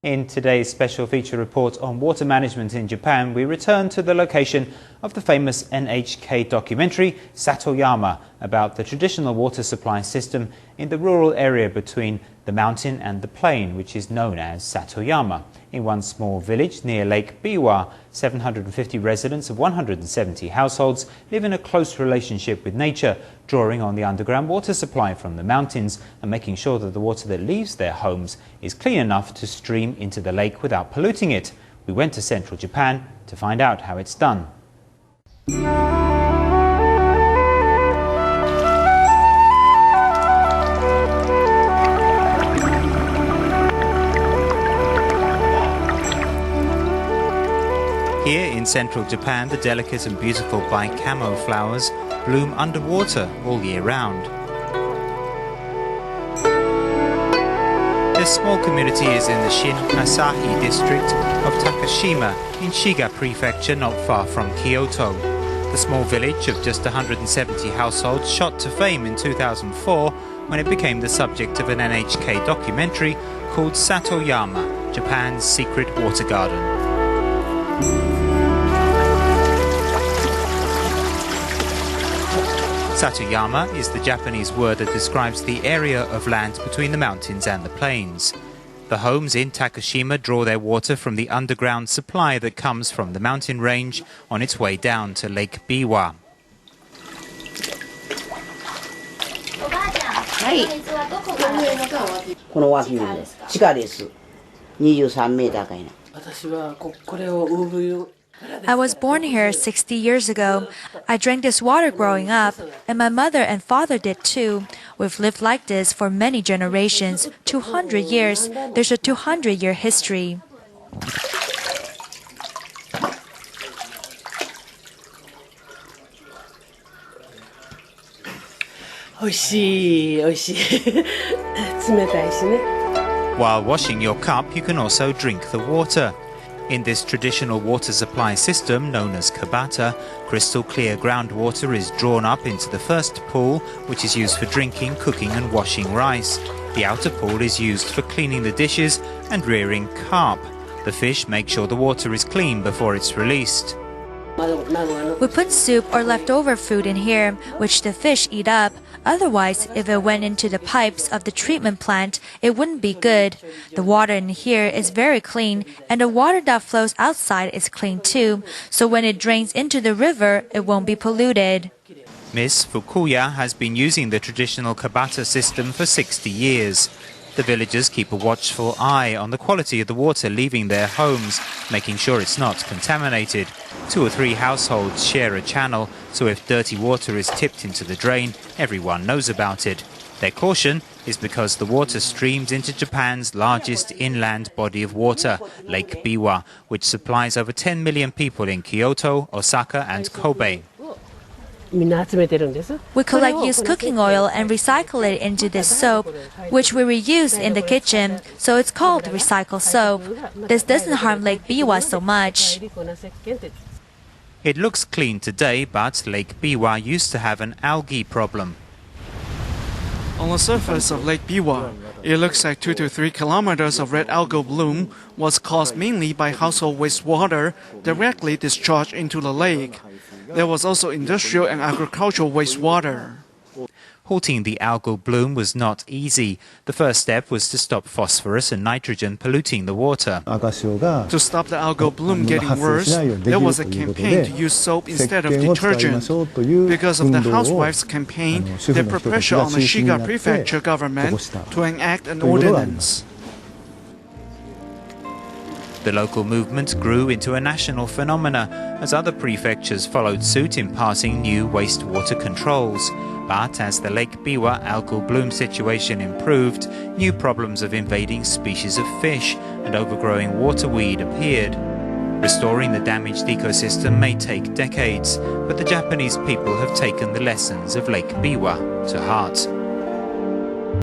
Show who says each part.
Speaker 1: In today's special feature report on water management in Japan, we return to the location of the famous NHK documentary Satoyama about the traditional water supply system in the rural area between the mountain and the plain, which is known as Satoyama. In one small village near Lake Biwa, 750 residents of 170 households live in a close relationship with nature, drawing on the underground water supply from the mountains and making sure that the water that leaves their homes is clean enough to stream into the lake without polluting it. We went to central Japan to find out how it's done. Here in central Japan, the delicate and beautiful Baikamo flowers bloom underwater all year round. This small community is in the Shin-Asahi district of Takashima in Shiga Prefecture, not far from Kyoto. The small village of just 170 households shot to fame in 2004 when it became the subject of an NHK documentary called Satoyama, Japan's Secret Watergarden. Satoyama is the Japanese word that describes the area of land between the mountains and the plains. The homes in Takashima draw their water from the underground supply that comes from the mountain range on its way down to Lake Biwa.
Speaker 2: I was born here 60 years ago. I drank this water growing up, and my mother and father did too. We've lived like this for many generations, 200 years. There's a 200-year history.
Speaker 1: While washing your cup, you can also drink the water. In this traditional water supply system, known as Kabata, crystal clear groundwater is drawn up into the first pool, which is used for drinking, cooking and washing rice. The outer pool is used for cleaning the dishes and rearing carp. The fish make sure the water is clean before it's released.
Speaker 2: We put soup or leftover food in here, which the fish eat up. Otherwise, if it went into the pipes of the treatment plant, it wouldn't be good. The water in here is very clean, and the water that flows outside is clean too. So when it drains into the river, it won't be polluted.
Speaker 1: Miss Fukuya has been using the traditional Kabata system for 60 years. The villagers keep a watchful eye on the quality of the water leaving their homes, making sure it's not contaminated. 2 or 3 households share a channel, so if dirty water is tipped into the drain, everyone knows about it. Their caution is because the water streams into Japan's largest inland body of water, Lake Biwa, which supplies over 10 million people in Kyoto, Osaka and Kobe.
Speaker 2: We collect used cooking oil and recycle it into this soap, which we reuse in the kitchen, so it's called recycled soap. This doesn't harm Lake Biwa so much.
Speaker 1: It looks clean today, but Lake Biwa used to have an algae problem.
Speaker 3: On the surface of Lake Biwa, it looks like 2 to 3 kilometers of red algal bloom was caused mainly by household wastewater directly discharged into the lake. There was also industrial and agricultural wastewater.
Speaker 1: Halting the algal bloom was not easy. The first step was to stop phosphorus and nitrogen polluting the water.
Speaker 3: To stop the algal bloom getting worse, there was a campaign to use soap instead of detergent. Because of the housewives' campaign, they put pressure on the Shiga Prefecture government to enact an ordinance.
Speaker 1: The local movement grew into a national phenomena as other prefectures followed suit in passing new wastewater controls. But as the Lake Biwa algal bloom situation improved, new problems of invading species of fish and overgrowing waterweed appeared. Restoring the damaged ecosystem may take decades, but the Japanese people have taken the lessons of Lake Biwa to heart.